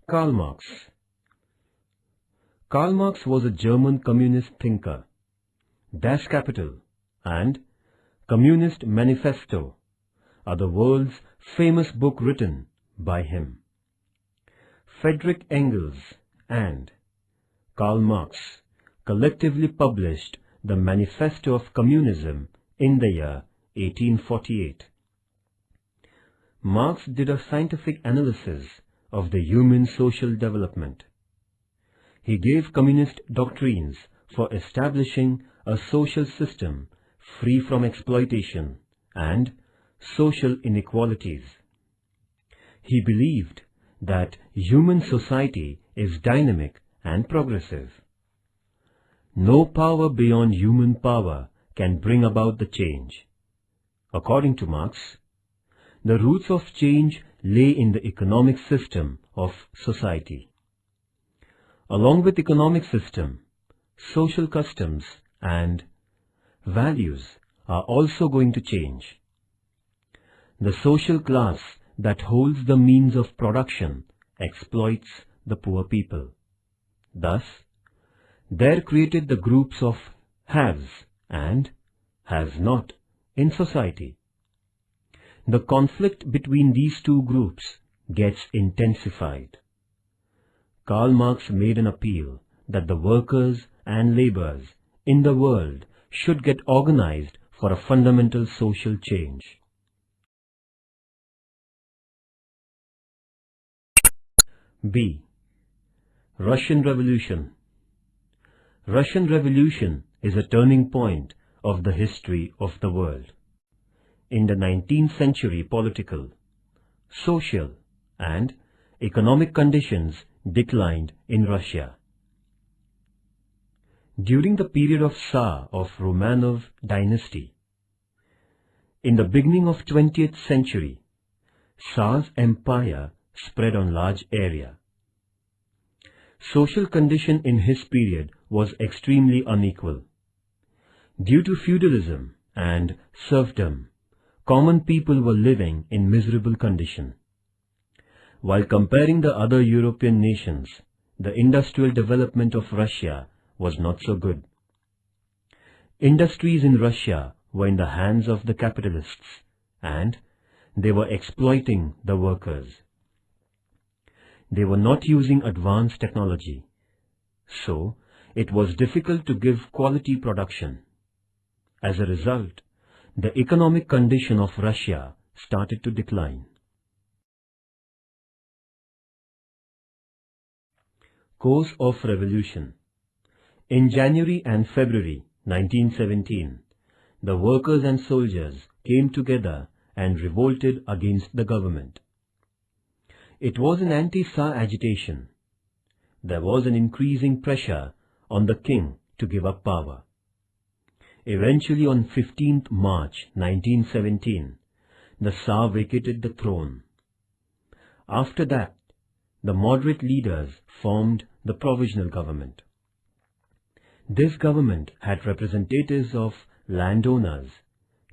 Karl Marx. Karl Marx was a German communist thinker. Das Kapital and Communist Manifesto are the world's famous book written by him. Friedrich Engels and Karl Marx collectively published the Manifesto of Communism in the year 1848. Marx did a scientific analysis of the human social development. He gave communist doctrines for establishing a social system free from exploitation and social inequalities. He believed that human society is dynamic and progressive. No power beyond human power can bring about the change. According to Marx, the roots of change lay in the economic system of society. Along with economic system, social customs and values are also going to change. The social class that holds the means of production exploits the poor people. Thus, there created the groups of haves and has not in society. The conflict between these two groups gets intensified. Karl Marx made an appeal that the workers and laborers in the world should get organized for a fundamental social change. B. Russian Revolution. Russian Revolution is a turning point of the history of the world. In the 19th century, political, social, and economic conditions declined in Russia. During the period of Tsar of Romanov dynasty, in the beginning of 20th century, Tsar's empire spread on large area. Social condition in his period was extremely unequal. Due to feudalism and serfdom, common people were living in miserable condition. While comparing the other European nations, the industrial development of Russia was not so good. Industries in Russia were in the hands of the capitalists, and they were exploiting the workers. They were not using advanced technology, so it was difficult to give quality production. As a result, the economic condition of Russia started to decline. Course of Revolution. In January and February 1917, the workers and soldiers came together and revolted against the government. It was an anti-Tsar agitation. There was an increasing pressure on the king to give up power. Eventually on 15th March 1917, the Tsar vacated the throne. After that, the moderate leaders formed the provisional government. This government had representatives of landowners,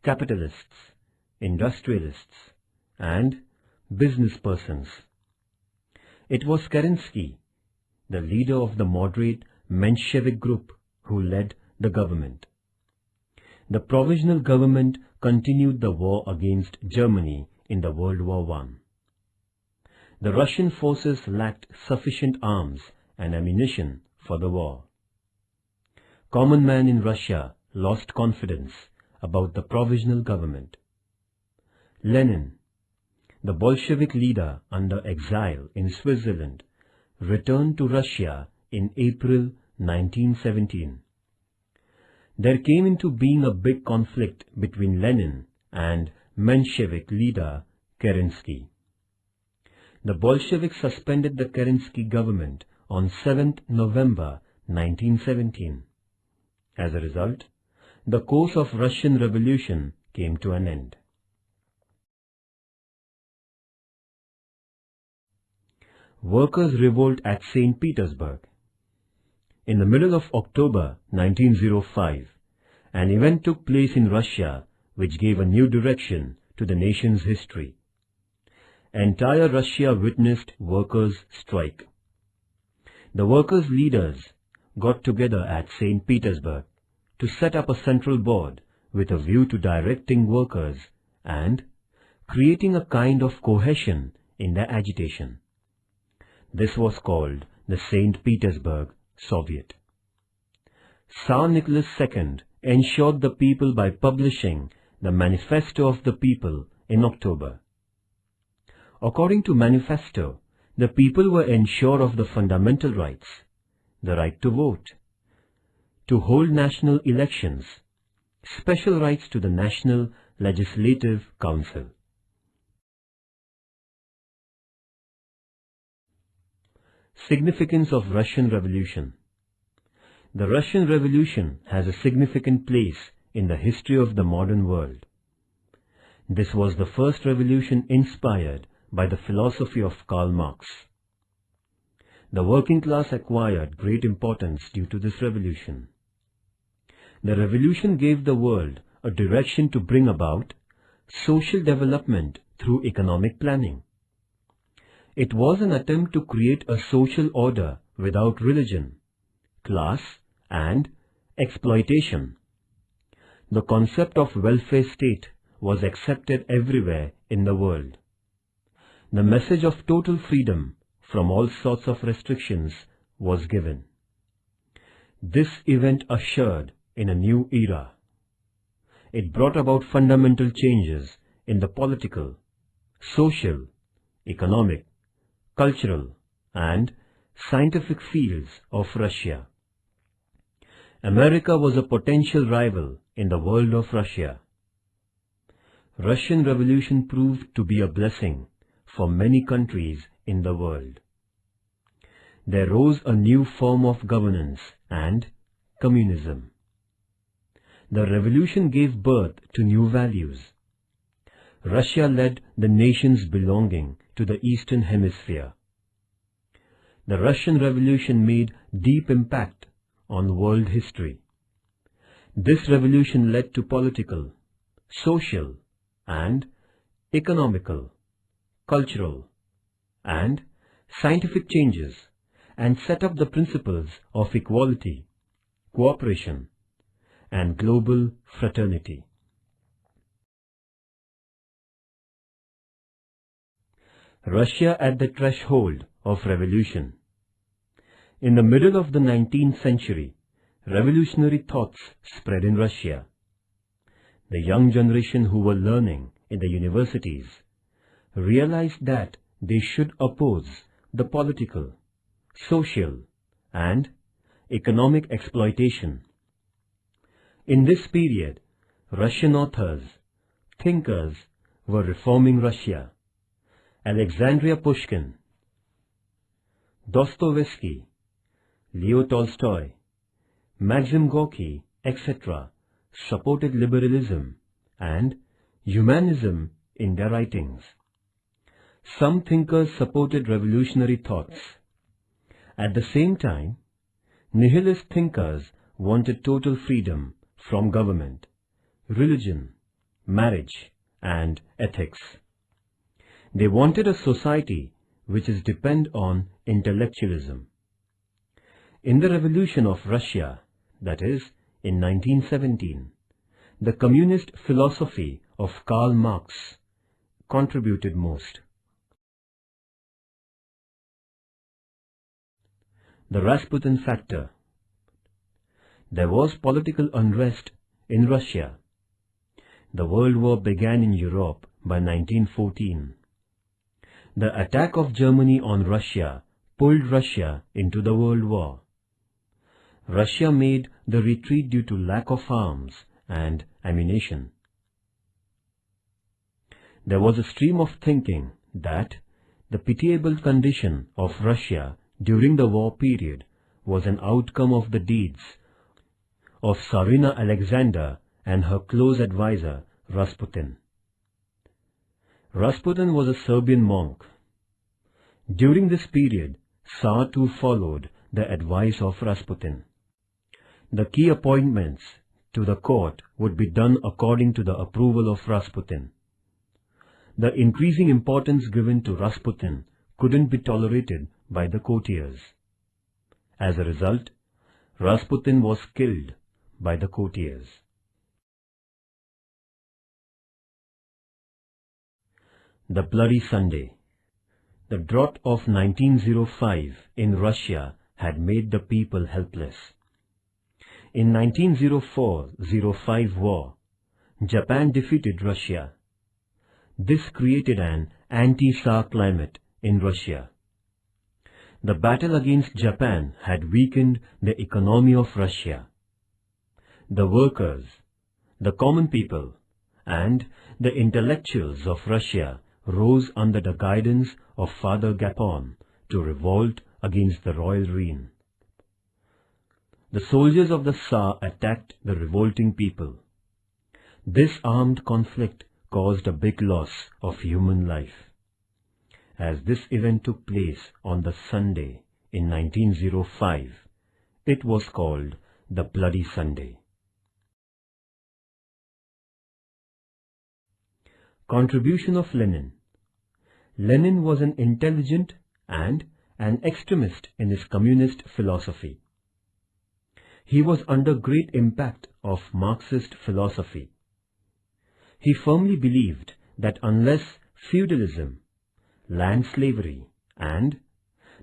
capitalists, industrialists, and business persons. It was Kerensky, the leader of the moderate Menshevik group, who led the government. The provisional government continued the war against Germany in the World War I. The Russian forces lacked sufficient arms and ammunition for the war. Common man in Russia lost confidence about the provisional government. Lenin, the Bolshevik leader under exile in Switzerland, returned to Russia in April 1917. There came into being a big conflict between Lenin and Menshevik leader Kerensky. The Bolsheviks suspended the Kerensky government on 7th November 1917. As a result, the course of Russian Revolution came to an end. Workers' revolt at St. Petersburg. In the middle of October 1905, an event took place in Russia which gave a new direction to the nation's history. entire Russia witnessed workers' strike. The workers' leaders got together at St. Petersburg to set up a central board with a view to directing workers and creating a kind of cohesion in their agitation. This was called the St. Petersburg Soviet. Tsar Nicholas II ensured the people by publishing the Manifesto of the People in October. According to Manifesto, the people were ensured of the fundamental rights, the right to vote, to hold national elections, special rights to the National Legislative Council. Significance of Russian Revolution. The Russian Revolution has a significant place in the history of the modern world. This was the first revolution inspired by the philosophy of Karl Marx. The working class acquired great importance due to this revolution. The revolution gave the world a direction to bring about social development through economic planning. It was an attempt to create a social order without religion, class, and exploitation. The concept of welfare state was accepted everywhere in the world. The message of total freedom from all sorts of restrictions was given. This event ushered in a new era. It brought about fundamental changes in the political, social, economic, cultural, and scientific fields of Russia. America was a potential rival in the world of Russia. Russian Revolution proved to be a blessing for many countries in the world. There rose a new form of governance and communism. The revolution gave birth to new values. Russia led the nations belonging to the Eastern Hemisphere. The Russian Revolution made deep impact on world history. This revolution led to political, social, and economical, cultural, and scientific changes, and set up the principles of equality, cooperation, and global fraternity. Russia at the threshold of revolution. In the middle of the 19th century, revolutionary thoughts spread in Russia. The young generation who were learning in the universities realized that they should oppose the political, social, and economic exploitation. In this period, Russian authors, thinkers were reforming Russia. Alexandria Pushkin, Dostoevsky, Leo Tolstoy, Maxim Gorky, etc. supported liberalism and humanism in their writings. Some thinkers supported revolutionary thoughts. At the same time, nihilist thinkers wanted total freedom from government, religion, marriage, and ethics. They wanted a society which is dependent on intellectualism. In the revolution of Russia, that is, in 1917, the communist philosophy of Karl Marx contributed most. The Rasputin factor. There was political unrest in Russia. The World War began in Europe by 1914. The attack of Germany on Russia pulled Russia into the World War. Russia made the retreat due to lack of arms and ammunition. There was a stream of thinking that the pitiable condition of Russia during the war period was an outcome of the deeds of Tsarina Alexander and her close advisor Rasputin. Rasputin was a Serbian monk. During this period, Tsar too followed the advice of Rasputin. The key appointments to the court would be done according to the approval of Rasputin. The increasing importance given to Rasputin couldn't be tolerated by the courtiers. As a result, Rasputin was killed by the courtiers. The Bloody Sunday. The drought of 1905 in Russia had made the people helpless. In 1904-05 war, Japan defeated Russia. This created an anti-Tsar climate in Russia. The battle against Japan had weakened the economy of Russia. The workers, the common people, and the intellectuals of Russia rose under the guidance of Father Gapon to revolt against the royal reign. The soldiers of the Tsar attacked the revolting people. This armed conflict caused a big loss of human life. As this event took place on the Sunday in 1905, it was called the Bloody Sunday. Contribution of Lenin. Lenin was an intelligent and an extremist in his communist philosophy. He was under great impact of Marxist philosophy. He firmly believed that unless feudalism, land slavery, and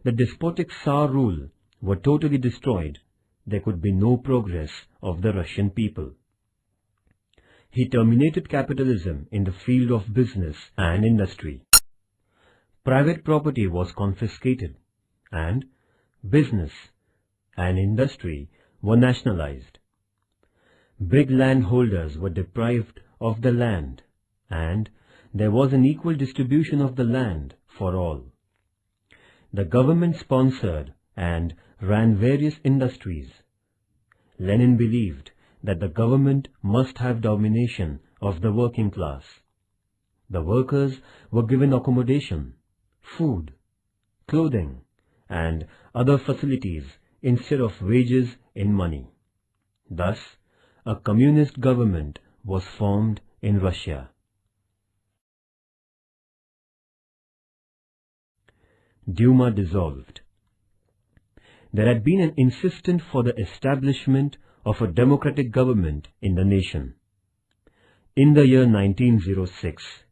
the despotic Tsar rule were totally destroyed, there could be no progress of the Russian people. He terminated capitalism in the field of business and industry. Private property was confiscated, and business and industry were nationalized. Big landholders were deprived of the land, and there was an equal distribution of the land for all. The government sponsored and ran various industries. Lenin believed that the government must have domination of the working class. The workers were given accommodation, food, clothing, and other facilities instead of wages in money. Thus, a communist government was formed in Russia. Duma dissolved. There had been an insistence for the establishment of a democratic government in the nation. In the year 1906,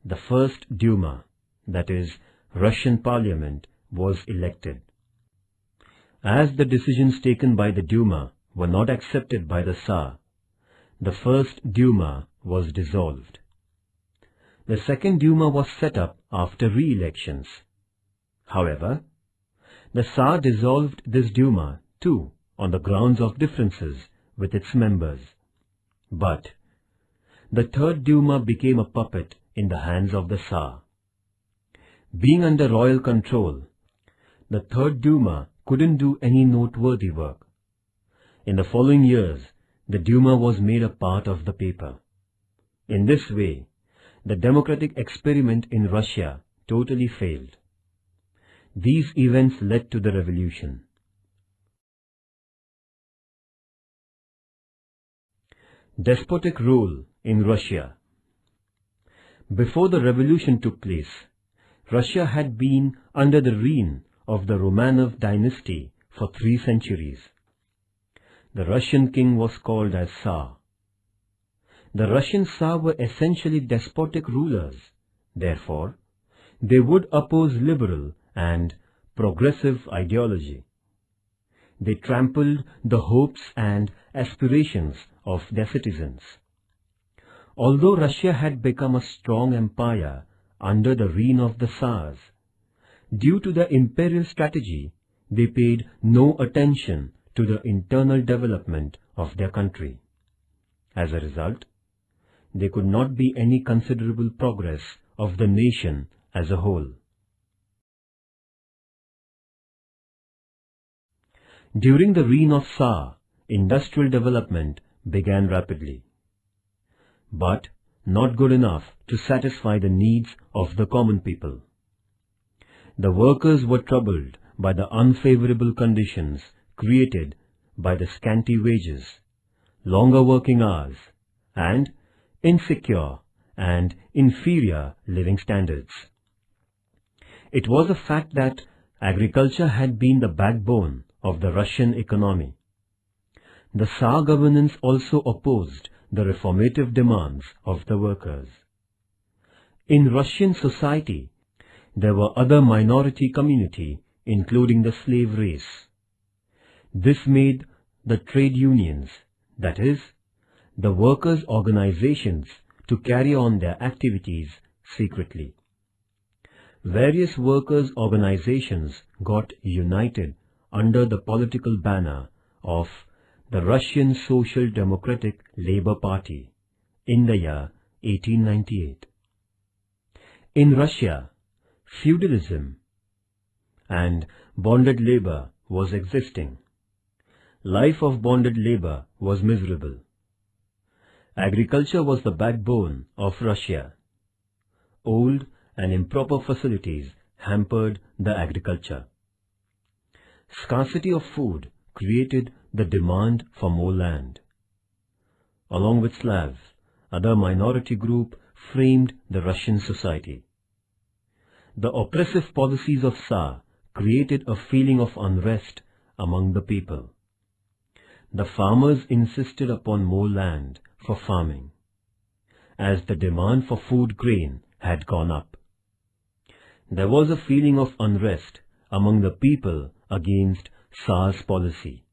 the first Duma, that is, Russian Parliament, was elected. As the decisions taken by the Duma were not accepted by the Tsar, the first Duma was dissolved. The second Duma was set up after re-elections. However, the Tsar dissolved this Duma too on the grounds of differences with its members. But the third Duma became a puppet in the hands of the Tsar. Being under royal control, the third Duma couldn't do any noteworthy work. In the following years, the Duma was made a part of the paper. In this way, the democratic experiment in Russia totally failed. These events led to the revolution. Despotic rule in Russia. Before the revolution took place, Russia had been under the reign of the Romanov dynasty for 3 centuries. The Russian king was called as Tsar. The Russian Tsar were essentially despotic rulers. Therefore, they would oppose liberal and progressive ideology. They trampled the hopes and aspirations of their citizens. Although Russia had become a strong empire under the reign of the Tsars, due to their imperial strategy, they paid no attention to the internal development of their country. As a result, there could not be any considerable progress of the nation as a whole. During the reign of Tsar, industrial development began rapidly, but not good enough to satisfy the needs of the common people. The workers were troubled by the unfavorable conditions created by the scanty wages, longer working hours, and insecure and inferior living standards. It was a fact that agriculture had been the backbone of the Russian economy. The Tsar governance also opposed the reformative demands of the workers. In Russian society, there were other minority community, including the slave race. This made the trade unions, that is, the workers' organizations, to carry on their activities secretly. Various workers' organizations got united under the political banner of the Russian Social Democratic Labour Party in the year 1898. In Russia, feudalism and bonded labour was existing. Life of bonded labour was miserable. Agriculture was the backbone of Russia. Old and improper facilities hampered the agriculture. Scarcity of food created the demand for more land. Along with Slavs, other minority group framed the Russian society. The oppressive policies of Tsar created a feeling of unrest among the people. The farmers insisted upon more land for farming, as the demand for food grain had gone up. There was a feeling of unrest among the people against Tsar's policy.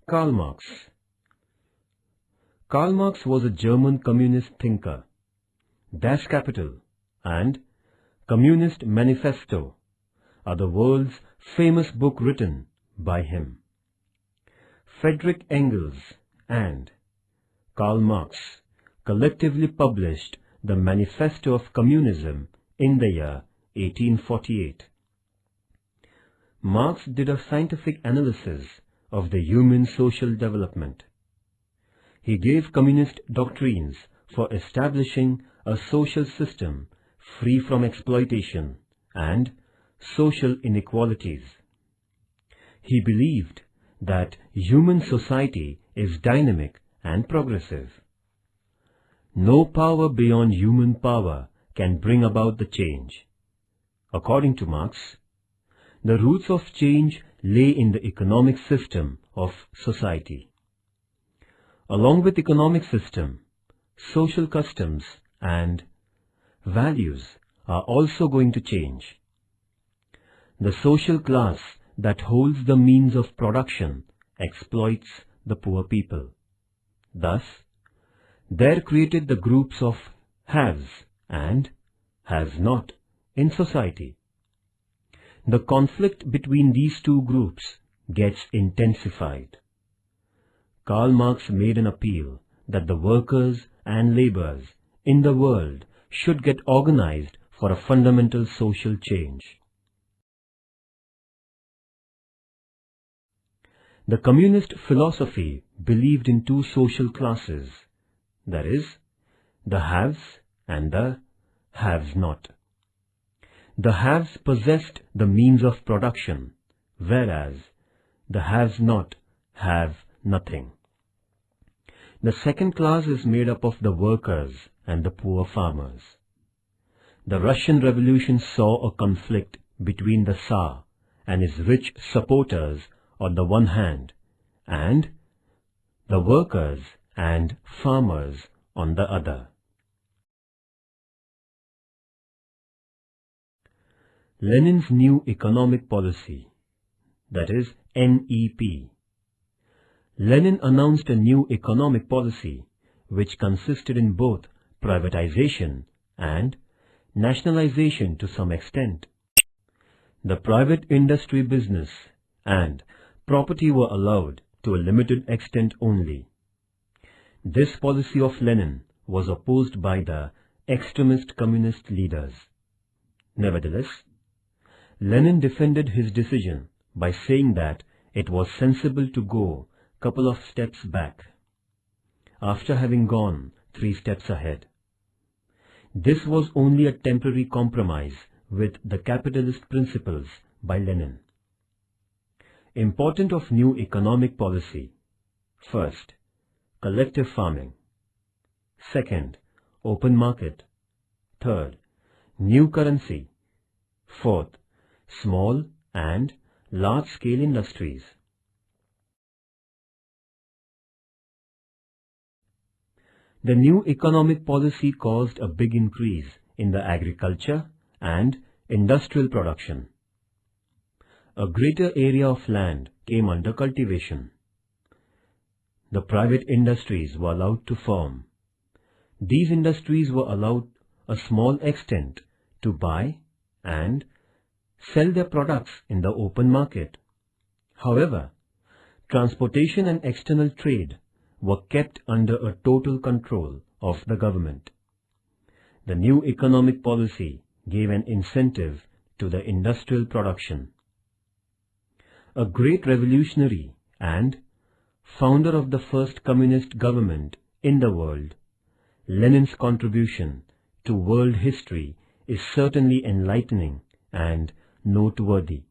Karl Marx. Karl Marx was a German communist thinker. Das Kapital and Communist Manifesto are the world's famous book written by him. Friedrich Engels and Karl Marx collectively published the Manifesto of Communism in the year 1848. Marx did a scientific analysis of the human social development. He gave communist doctrines for establishing a social system free from exploitation and social inequalities. He believed that human society is dynamic and progressive. No power beyond human power can bring about the change. According to Marx, the roots of change lay in the economic system of society. Along with economic system, social customs and values are also going to change. The social class that holds the means of production exploits the poor people. Thus, there created the groups of haves and has-not in society. The conflict between these two groups gets intensified. Karl Marx made an appeal that the workers and laborers in the world should get organized for a fundamental social change. The communist philosophy believed in two social classes, that is, the haves and the haves-not. The haves possessed the means of production, whereas the haves-not have nothing. The second class is made up of the workers and the poor farmers. The Russian Revolution saw a conflict between the Tsar and his rich supporters on the one hand, and the workers and farmers on the other. Lenin's new economic policy, that is NEP. Lenin announced a new economic policy which consisted in both privatization and nationalization to some extent. The private industry business and property were allowed to a limited extent only. This policy of Lenin was opposed by the extremist communist leaders. Nevertheless, Lenin defended his decision by saying that it was sensible to go a couple of steps back, after having gone 3 steps ahead. This was only a temporary compromise with the capitalist principles by Lenin. Important of new economic policy. First, collective farming. Second, open market. Third, new currency. Fourth, small and large-scale industries. The new economic policy caused a big increase in the agriculture and industrial production. A greater area of land came under cultivation. The private industries were allowed to form. These industries were allowed a small extent to buy and sell their products in the open market. However, transportation and external trade were kept under a total control of the government. The new economic policy gave an incentive to the industrial production. A great revolutionary and founder of the first communist government in the world, Lenin's contribution to world history is certainly enlightening and noteworthy.